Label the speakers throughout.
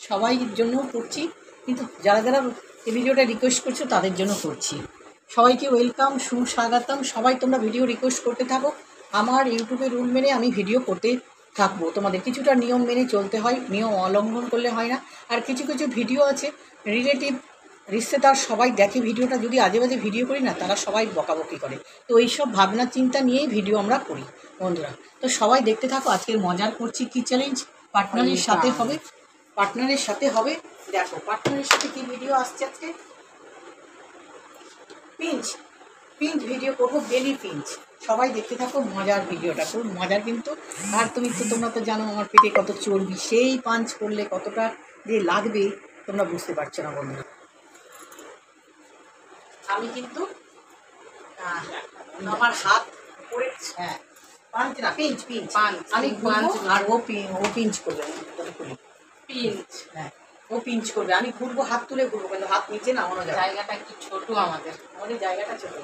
Speaker 1: সবাইয়ের জন্য করছি, কিন্তু যারা যারা এই ভিডিওটা রিকোয়েস্ট করছো তাদের জন্য করছি। সবাইকে ওয়েলকাম, সুস্বাগতম। সবাই তোমরা ভিডিও রিকোয়েস্ট করতে থাকো। আমার ইউটিউবে রুল মেনে আমি ভিডিও করতে থাকবো। তোমাদের কিছুটা নিয়ম মেনে চলতে হয়, নিয়ম অলঙ্ঘন করলে হয় না। আর কিছু কিছু ভিডিও আছে রিলেটিভ রিশতেদার সবাই দেখে ভিডিওটা, যদি আজে বাজে ভিডিও করি না তারা সবাই বকাবকি করে। তো এইসব ভাবনা চিন্তা নিয়েই ভিডিও আমরা করি বন্ধুরা। তো সবাই দেখতে থাকো। আজকের মজার করছি কি চ্যালেঞ্জ, পার্টনারের সাথে হবে। পার্টনারের সাথে হবে, দেখো পার্টনারের সাথে কি ভিডিও আসছে আজকে। পিঞ্চ পিঞ্চ ভিডিও করবো, বেলি পিঞ্চ। সবাই দেখতে থাকো, মজার ভিডিওটা খুব মজার কিন্তু। আর তোমরা তো জানো আমার পেটে কত চর্বি, সেই পাঞ্চ করলে কতটা যে লাগবে তোমরা বুঝতে পারছো না বন্ধুরা। আমি কিন্তু আমার হাত উপরে, হ্যাঁ পাঞ্চ না পিঞ্চ, পিঞ্চ আমি ঘুরবো আর ও পিঞ্চ করবে। পিঞ্চ, হ্যাঁ ও পিঞ্চ করবে, আমি ঘুরবো, হাত তুলে ঘুরবো, কিন্তু হাত নিচে নামানো যায়।
Speaker 2: জায়গাটা একটু ছোট, আমাদের
Speaker 1: জায়গাটা ছোট।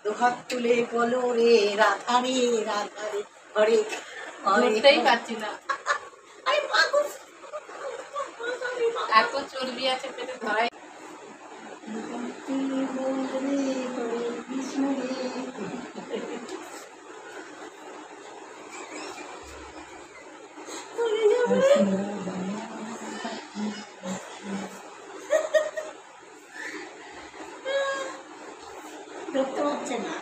Speaker 1: দু হাত তুলে বলো রে রাধা রে রাধা রে, হরে
Speaker 2: ধরতেই পারছি না,
Speaker 1: আরে পাগল,
Speaker 2: এত চর্বি আছে পেটে, ধরাই।
Speaker 1: ধরতে পারছে না।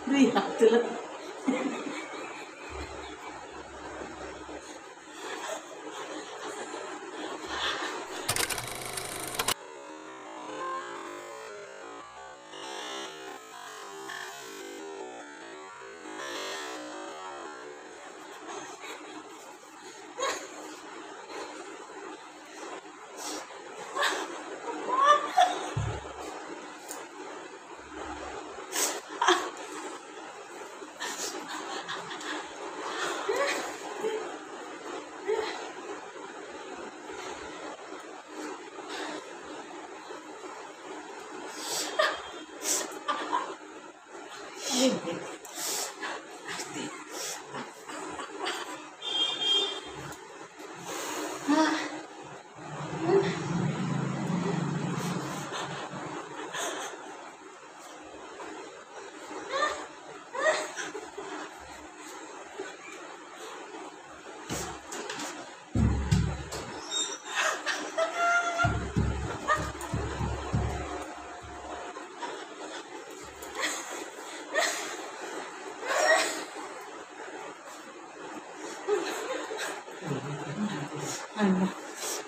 Speaker 1: দুই হাত তুলে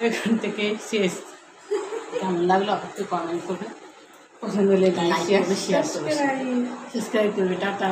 Speaker 1: এখান থেকে শেষ। কেমন লাগলো একটু কমেন্ট করবে, পছন্দ হলে লাইক শেয়ার করবে, সাবস্ক্রাইব করবে। টাটা।